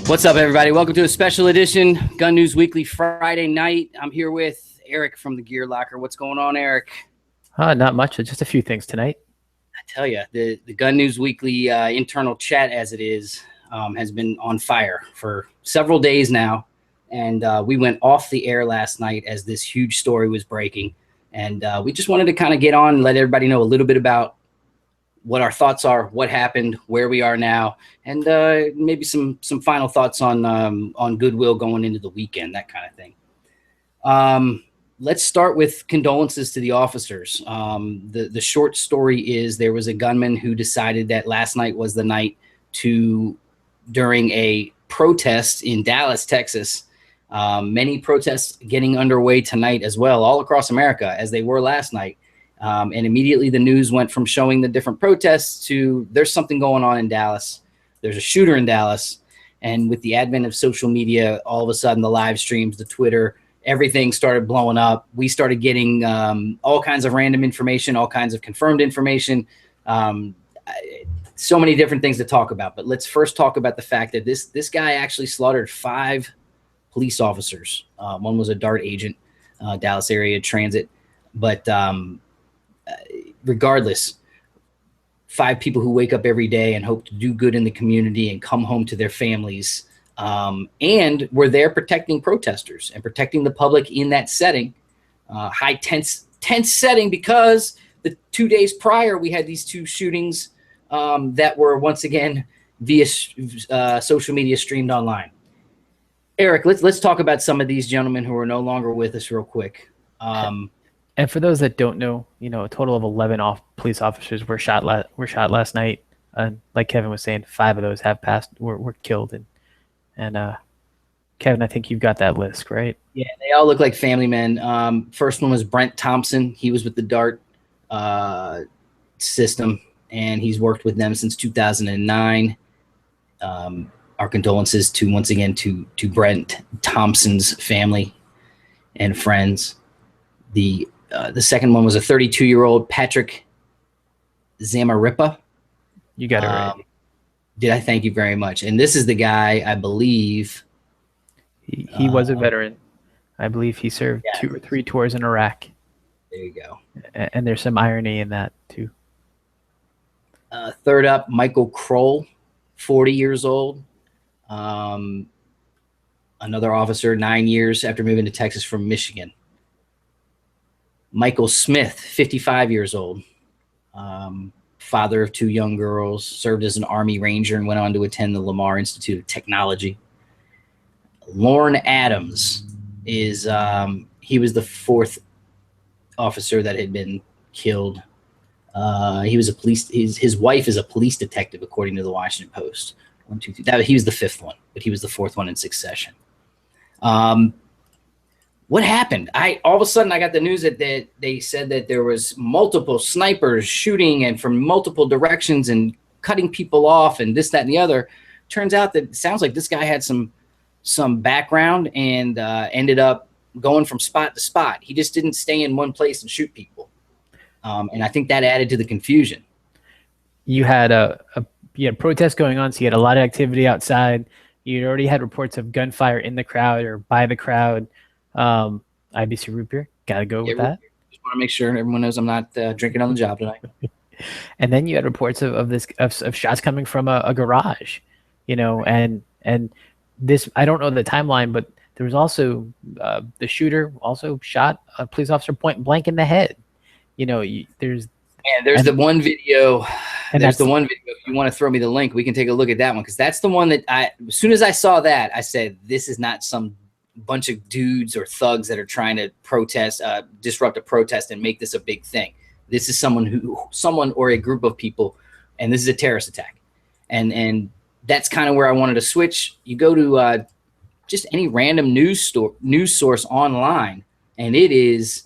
What's up, everybody? Welcome to a special edition Gun News Weekly Friday night. I'm here with Eric from the Gear Locker. What's going on, Eric? Not much. Just a few things tonight. I tell you, the Gun News Weekly internal chat, as it is, has been on fire for several days now. And we went off the air last night as this huge story was breaking. And we just wanted to kind of get on and let everybody know a little bit about what our thoughts are, what happened, where we are now, and maybe some final thoughts on goodwill going into the weekend, that kind of thing. Let's start with condolences to the officers. The short story is there was a gunman who decided that last night was the night during a protest in Dallas, Texas. Many protests getting underway tonight as well, all across America, as they were last night. And immediately the news went from showing the different protests to there's something going on in Dallas. There's a shooter in Dallas. And with the advent of social media, all of a sudden the live streams, the Twitter, everything started blowing up. We started getting all kinds of random information, all kinds of confirmed information, so many different things to talk about. But let's first talk about the fact that this guy actually slaughtered 5 police officers. One was a DART agent, Dallas area transit. But regardless, 5 people who wake up every day and hope to do good in the community and come home to their families, and were there protecting protesters and protecting the public in that setting, high tense setting, because the 2 days prior we had these 2 shootings that were once again via social media streamed online. Eric, let's talk about some of these gentlemen who are no longer with us real quick. And for those that don't know, a total of 11 police officers were shot last night. And like Kevin was saying, 5 of those have were killed. And Kevin, I think you've got that list, right? Yeah, they all look like family men. First one was Brent Thompson. He was with the DART system, and he's worked with them since 2009. Our condolences once again to Brent Thompson's family and friends. The second one was a 32-year-old Patrick Zamarripa. You got it right. Did I? Thank you very much. And this is the guy, I believe. He was a veteran. I believe he served 2 or 3 tours in Iraq. There you go. And there's some irony in that, too. Third up, Michael Kroll, 40 years old. Another officer, 9 years after moving to Texas from Michigan. Michael Smith, 55 years old, father of 2 young girls, served as an Army Ranger and went on to attend the Lamar Institute of Technology. Lorne Adams he was the 4th officer that had been killed. He was a police. His wife is a police detective, according to the Washington Post. 1, 2, 3. He was the 5th one, but he was the 4th one in succession. What happened? All of a sudden I got the news that they said that there was multiple snipers shooting and from multiple directions and cutting people off and this, that, and the other. Turns out that it sounds like this guy had some background and ended up going from spot to spot. He just didn't stay in one place and shoot people. And I think that added to the confusion. You had you had protests going on, so you had a lot of activity outside. You already had reports of gunfire in the crowd or by the crowd. IBC root beer, gotta go with that. Just want to make sure everyone knows I'm not drinking on the job tonight. And then you had reports of shots coming from a garage, and this, I don't know the timeline, but there was also the shooter also shot a police officer point blank in the head. There's the one video. And there's the one video. If you want to throw me the link, we can take a look at that one, because that's the one that as soon as I saw that, I said, this is not some bunch of dudes or thugs that are trying to disrupt a protest and make this a big thing. This is someone or a group of people, and this is a terrorist attack. And that's kind of where I wanted to switch. You go to just any random news source online, and it is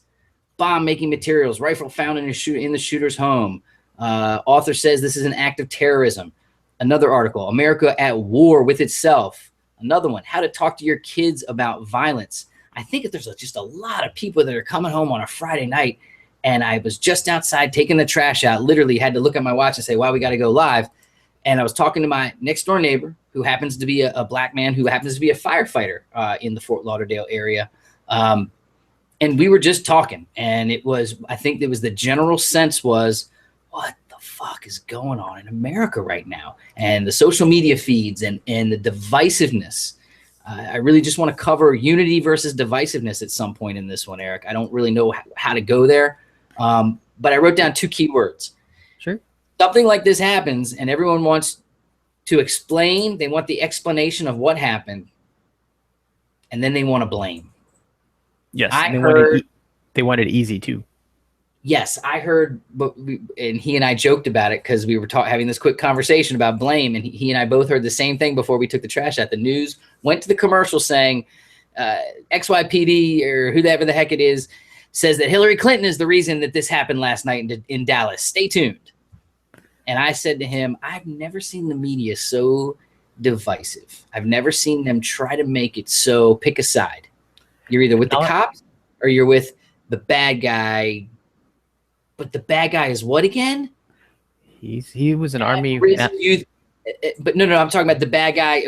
bomb making materials, rifle found in the shooter's home. Author says this is an act of terrorism. Another article, America at war with itself. Another one, how to talk to your kids about violence. I think that there's just a lot of people that are coming home on a Friday night, and I was just outside taking the trash out, literally had to look at my watch and say, wow, we got to go live. And I was talking to my next door neighbor, who happens to be a black man who happens to be a firefighter in the Fort Lauderdale area. And we were just talking, and I think there was the general sense was, what the fuck is going on in America right now? And the social media feeds and the divisiveness. I really just want to cover unity versus divisiveness at some point in this one, Eric. I don't really know how to go there. But I wrote down 2 key words. Sure. Something like this happens and everyone wants to explain. They want the explanation of what happened. And then they want to blame. Yes. They wanted easy too. Yes, I heard, and he and I joked about it because we were having this quick conversation about blame, and he and I both heard the same thing before we took the trash out. The news went to the commercial saying XYPD or whoever the heck it is says that Hillary Clinton is the reason that this happened last night in Dallas. Stay tuned. And I said to him, I've never seen the media so divisive. I've never seen them try to make it so pick a side. You're either with the cops or you're with the bad guy. But the bad guy is what again? He was an army. But no, I'm talking about the bad guy.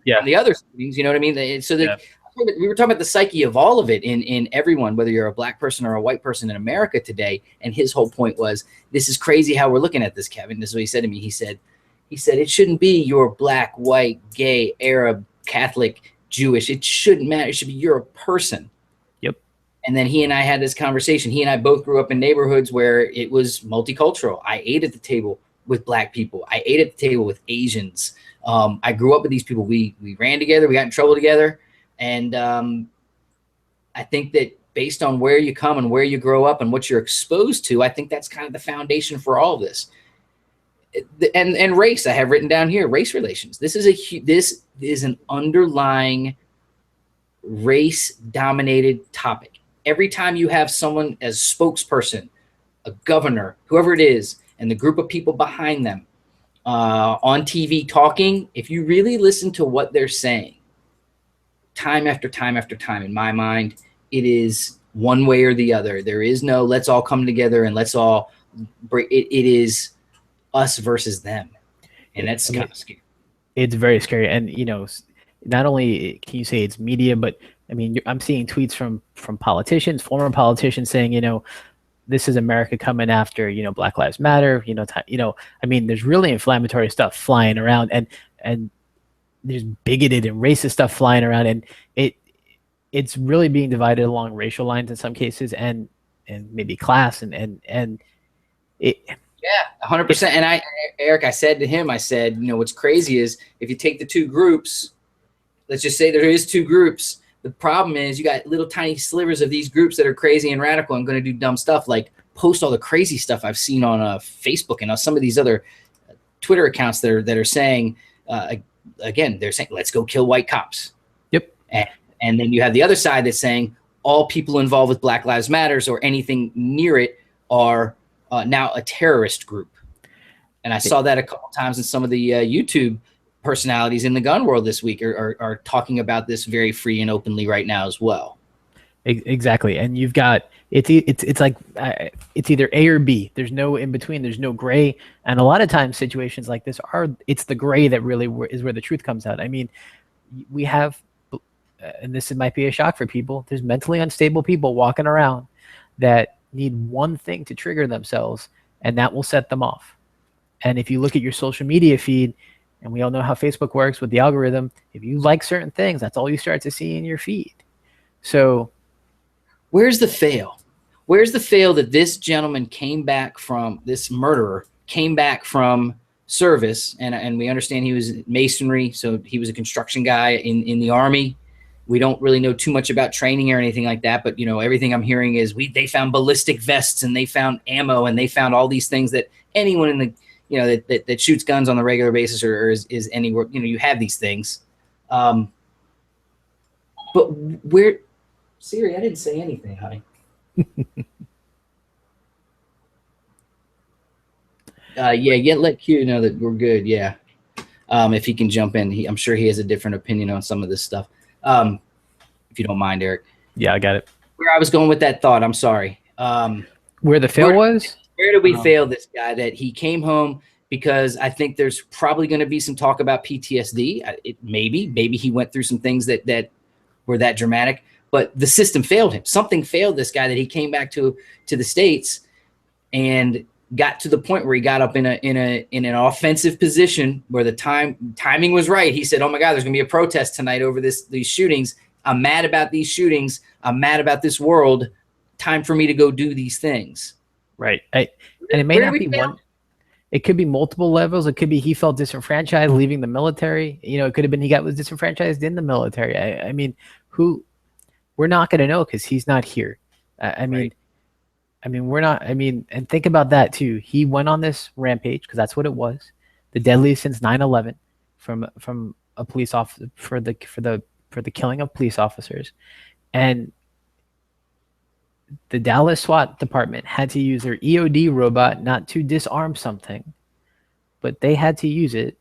Yeah. The other things, you know what I mean? So that we were talking about the psyche of all of it in everyone, whether you're a black person or a white person in America today. And his whole point was, this is crazy how we're looking at this, Kevin. This is what he said to me. He said, it shouldn't be you're black, white, gay, Arab, Catholic, Jewish. It shouldn't matter. It should be you're a person. And then he and I had this conversation. He and I both grew up in neighborhoods where it was multicultural. I ate at the table with black people. I ate at the table with Asians. I grew up with these people. We ran together. We got in trouble together. And I think that based on where you come and where you grow up and what you're exposed to, I think that's kind of the foundation for all this. And race, I have written down here, race relations. This is an underlying race-dominated topic. Every time you have someone as spokesperson, a governor, whoever it is, and the group of people behind them on TV talking, if you really listen to what they're saying, time after time after time, in my mind, it is one way or the other. There is no let's all come together and let's all break. It is us versus them. And that's kind of scary. It's very scary. And, not only can you say it's media, but I mean, I'm seeing tweets from politicians, former politicians saying, this is America coming after, Black Lives Matter, I mean, there's really inflammatory stuff flying around and there's bigoted and racist stuff flying around. And it's really being divided along racial lines in some cases and maybe class and it. Yeah, 100%. And Eric, I said to him, what's crazy is if you take the 2 groups, let's just say there is 2 groups. The problem is you got little tiny slivers of these groups that are crazy and radical and going to do dumb stuff like post all the crazy stuff I've seen on Facebook and some of these other Twitter accounts that are saying, again, they're saying, let's go kill white cops. Yep. And then you have the other side that's saying all people involved with Black Lives Matters or anything near it are now a terrorist group. And I saw that a couple times in some of the YouTube personalities in the gun world this week are talking about this very free and openly right now as well. Exactly. And you've got, it's like, it's either A or B. There's no in between. There's no gray. And a lot of times situations like this it's the gray that really is where the truth comes out. I mean, we have, and this might be a shock for people, there's mentally unstable people walking around that need one thing to trigger themselves, and that will set them off. And if you look at your social media feed, and we all know how Facebook works with the algorithm, if you like certain things, that's all you start to see in your feed. So where's the fail? Where's the fail that this gentleman this murderer came back from service, and we understand he was masonry, so he was a construction guy in the Army. We don't really know too much about training or anything like that, but everything I'm hearing is they found ballistic vests and they found ammo and they found all these things that anyone in the that shoots guns on the regular basis or is anywhere, you have these things. But Siri, I didn't say anything, honey. Let Q know that we're good. Yeah. If he can jump in, I'm sure he has a different opinion on some of this stuff. If you don't mind, Eric. Yeah, I got it. Where I was going with that thought, I'm sorry. Where the fail was? Where did we fail this guy? That he came home, because I think there's probably going to be some talk about PTSD. Maybe he went through some things that were that dramatic, but the system failed him. Something failed this guy that he came back to the States and got to the point where he got up in an offensive position where the timing was right. He said, "Oh my God, there's going to be a protest tonight over these shootings. I'm mad about these shootings. I'm mad about this world. Time for me to go do these things." Right. And it may not be one. It could be multiple levels. It could be he felt disenfranchised leaving the military. It could have been he was disenfranchised in the military. I mean, we're not going to know because he's not here. Right. We're not. And think about that too. He went on this rampage because that's what it was, the deadliest since 9/11, from a police officer for the killing of police officers, and the Dallas SWAT department had to use their EOD robot not to disarm something, but they had to use it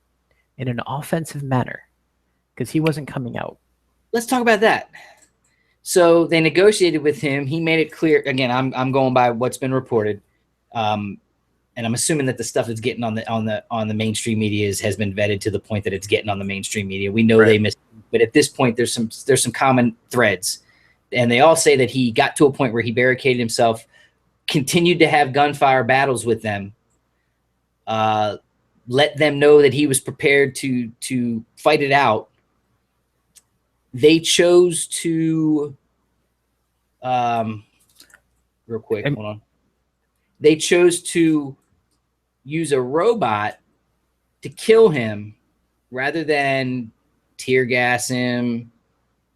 in an offensive manner because he wasn't coming out. Let's talk about that. So they negotiated with him. He made it clear. Again, I'm going by what's been reported, and I'm assuming that the stuff that's getting on the mainstream media has been vetted to the point that it's getting on the mainstream media. We know they missed, but at this point, there's some common threads. And they all say that he got to a point where he barricaded himself, continued to have gunfire battles with them, let them know that he was prepared to fight it out. They chose to, real quick, hold on. They chose to use a robot to kill him rather than tear gas him.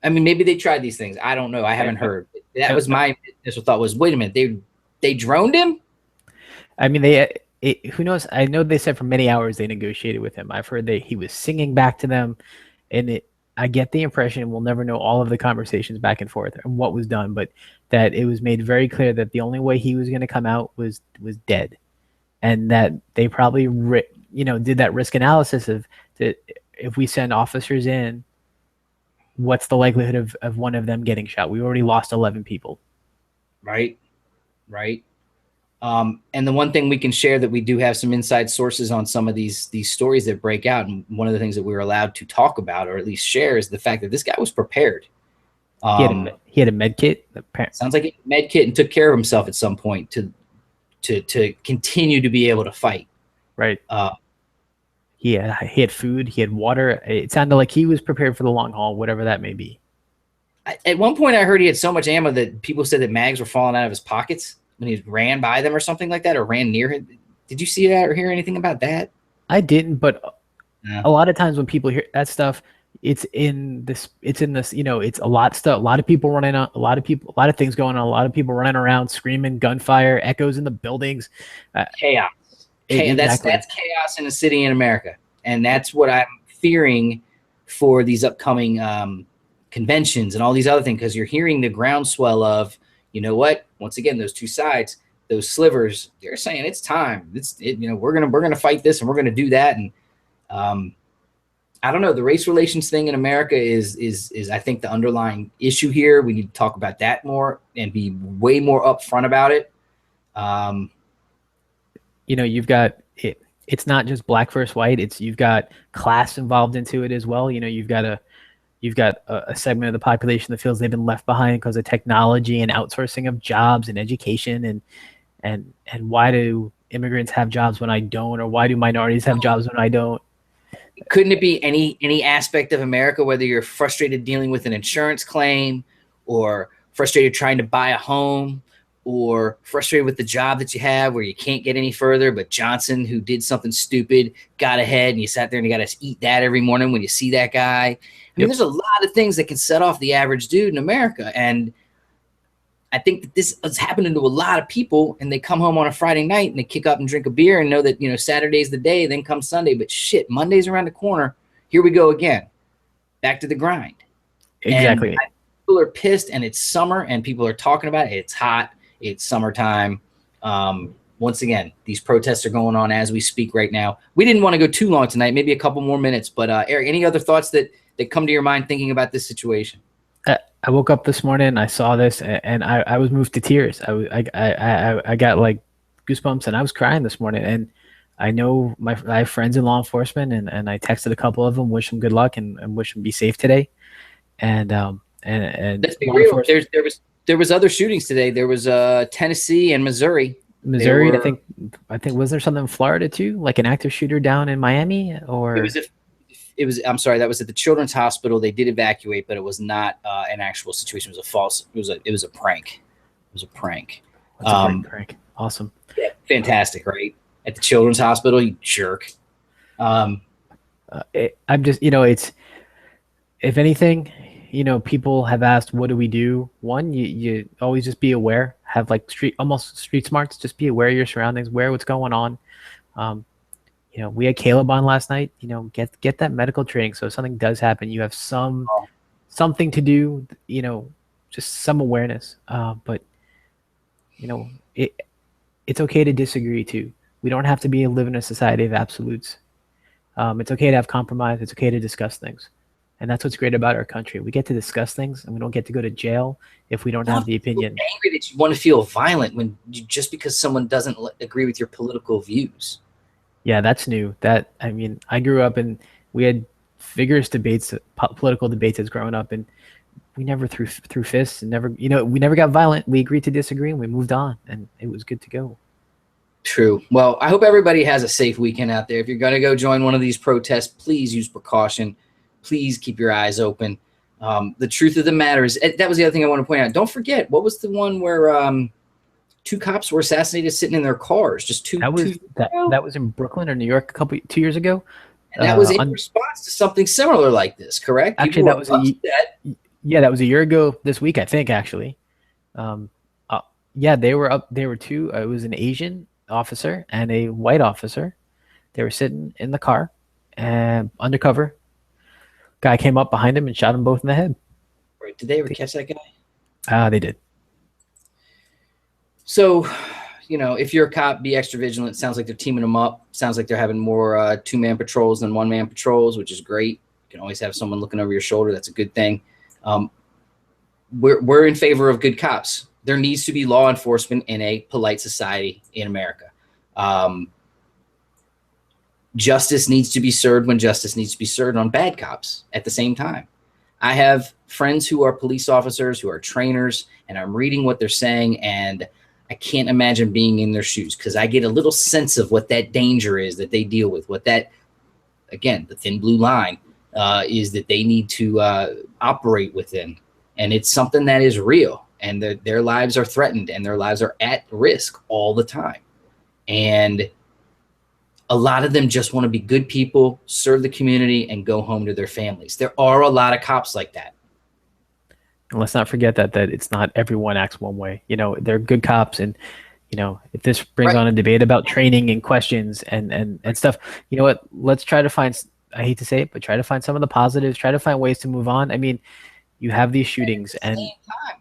I mean, maybe they tried these things. I don't know. I haven't heard. That was my initial thought was, wait a minute, they droned him? I mean, who knows? I know they said for many hours they negotiated with him. I've heard he was singing back to them, and I get the impression we'll never know all of the conversations back and forth and what was done, but that it was made very clear that the only way he was going to come out was dead, and that they probably did that risk analysis of that if we send officers in, what's the likelihood of one of them getting shot? We already lost 11 people. Right. And the one thing we can share that we do have some inside sources on some of these stories that break out. And one of the things that we were allowed to talk about, or at least share, is the fact that this guy was prepared. He had a med kit. Sounds like a med kit, and took care of himself at some point to continue to be able to fight. Right. He had food, he had water. It sounded like he was prepared for the long haul, whatever that may be. At one point, I heard he had so much ammo that people said that mags were falling out of his pockets when he ran by them or something like that, or ran near him. Did you see that or hear anything about that? I didn't, but a lot of times when people hear that stuff, it's in this, it's a lot of stuff, a lot of people running on, a lot of things going on, a lot of people running around, screaming, gunfire, echoes in the buildings. Chaos. Exactly. That's chaos in a city in America. And that's what I'm fearing for these upcoming conventions and all these other things, because you're hearing the groundswell of, you know what, once again, those two sides, those slivers, they're saying it's time. We're gonna fight this and we're gonna do that. And I don't know, the race relations thing in America is I think the underlying issue here. We need to talk about that more and be way more upfront about it. You've got it. It's not just black versus white. You've got class involved into it as well. You've got a segment of the population that feels they've been left behind because of technology and outsourcing of jobs and education, and why do immigrants have jobs when I don't, or why do minorities have jobs when I don't? Couldn't it be any aspect of America, whether you're frustrated dealing with an insurance claim, or frustrated trying to buy a home, or frustrated with the job that you have where you can't get any further, but Johnson, who did something stupid, got ahead, and you sat there and you got to eat that every morning when you see that guy? I mean, there's a lot of things that can set off the average dude in America. And I think that this is happening to a lot of people, and they come home on a Friday night and they kick up and drink a beer and know that, Saturday's the day, then comes Sunday, but shit, Monday's around the corner. Here we go again. Back to the grind. Exactly. And people are pissed, and it's summer and people are talking about it. It's hot. It's summertime. Once again, these protests are going on as we speak right now. We didn't want to go too long tonight, maybe a couple more minutes, but Eric, any other thoughts that come to your mind thinking about this situation? I woke up this morning, I saw this, and I was moved to tears. I got like goosebumps, and I was crying this morning. And I know I have friends in law enforcement, and I texted a couple of them, wish them good luck and wish them be safe today. And Let's be law real. enforcement, There was other shootings today. There was Tennessee and Missouri. There Missouri, were was there something in Florida too, like an active shooter down in Miami it was or? a it was I'm sorry, that was at the Children's Hospital. They did evacuate, but it was not an actual situation. It was a false. It was a prank. It was a prank. That's a great Um, prank. Awesome. yeah, fantastic, right? At the Children's Hospital, you jerk. Um, I'm just, it's, if anything, people have asked, what do we do? One, you always just be aware, have like almost street smarts, just be aware of your surroundings, aware what's going on. Um, we had Caleb on last night, get that medical training. So if something does happen, you have something to do, just some awareness. But you know, it, it's okay to disagree too. We don't have to live in a society of absolutes. It's okay to have compromise. It's okay to discuss things. And that's what's great about our country. We get to discuss things and we don't get to go to jail if we don't have the opinion. Angry that you want to feel violent just because someone doesn't agree with your political views. Yeah, that's new. I grew up and we had vigorous debates, political debates as growing up, and we never threw fists and we never got violent. We agreed to disagree and we moved on, and it was good to go. True. Well, I hope everybody has a safe weekend out there. If you're going to go join one of these protests, please use precaution. Please keep your eyes open. The truth of the matter is, that was the other thing I want to point out. Don't forget, what was the one where two cops were assassinated sitting in their cars? Just two. That was in Brooklyn or New York 2 years ago. And that was in response to something similar like this, correct? Actually, that was a year ago this week, I think. Actually, yeah, they were up. They were two. It was an Asian officer and a white officer. They were sitting in the car, and undercover guy came up behind him and shot them both in the head. Right. Did they ever catch that guy? They did. So, if you're a cop, be extra vigilant. Sounds like they're teaming them up. Sounds like they're having more two-man patrols than one-man patrols, which is great. You can always have someone looking over your shoulder. That's a good thing. We're in favor of good cops. There needs to be law enforcement in a polite society in America. Justice needs to be served when justice needs to be served on bad cops at the same time. I have friends who are police officers, who are trainers, and I'm reading what they're saying, and I can't imagine being in their shoes because I get a little sense of what that danger is that they deal with, what that, again, the thin blue line is that they need to operate within. And it's something that is real, and their lives are threatened and their lives are at risk all the time. And a lot of them just want to be good people, serve the community, and go home to their families. There are a lot of cops like that. And let's not forget that it's not everyone acts one way. They're good cops, and if this brings on a debate about training and questions and stuff, you know what? Let's try to find. I hate to say it, but try to find some of the positives. Try to find ways to move on. I mean, you have these shootings, at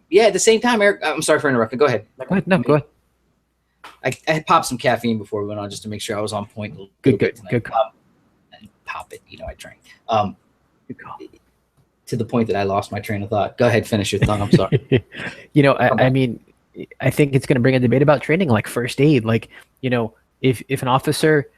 the same time, Eric. I'm sorry for interrupting. Go ahead. Go ahead. No, go ahead. I had popped some caffeine before we went on just to make sure I was on point. Good call. Pop it. I drank. Good call. To the point that I lost my train of thought. Go ahead, finish your thought. I'm sorry. I mean, I think it's going to bring a debate about training, like first aid. Like, if an officer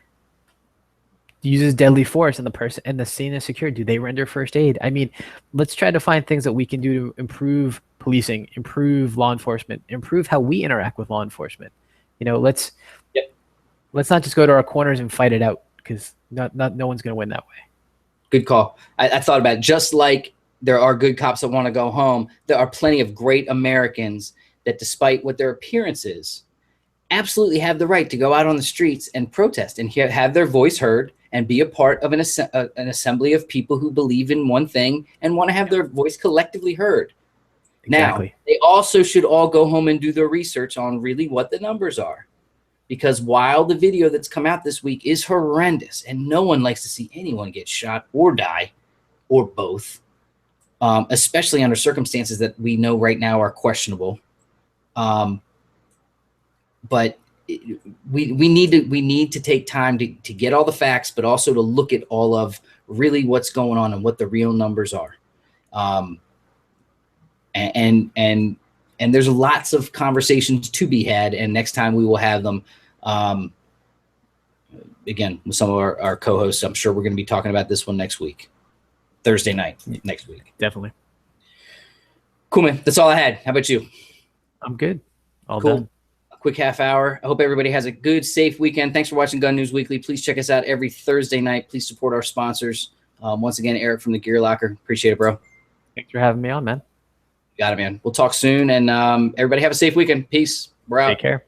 uses deadly force and the scene is secure, do they render first aid? I mean, let's try to find things that we can do to improve policing, improve law enforcement, improve how we interact with law enforcement. Let's not just go to our corners and fight it out, because no one's going to win that way. Good call. I thought about it. Just like there are good cops that want to go home, there are plenty of great Americans that, despite what their appearance is, absolutely have the right to go out on the streets and protest and have their voice heard and be a part of an assembly of people who believe in one thing and want to have their voice collectively heard. Exactly. Now, they also should all go home and do their research on really what the numbers are. Because while the video that's come out this week is horrendous, and no one likes to see anyone get shot or die, or both, especially under circumstances that we know right now are questionable. But we need to take time to get all the facts, but also to look at all of really what's going on and what the real numbers are. And there's lots of conversations to be had, and next time we will have them. again, with some of our co-hosts. I'm sure we're going to be talking about this one next week, Thursday night next week. Definitely. Cool, man. That's all I had. How about you? I'm good. All Cool. done. A quick half hour. I hope everybody has a good, safe weekend. Thanks for watching Gun News Weekly. Please check us out every Thursday night. Please support our sponsors. Once again, Eric from the Gear Locker. Appreciate it, bro. Thanks for having me on, man. Got it, man. We'll talk soon. And everybody have a safe weekend. Peace. We're out. Take care.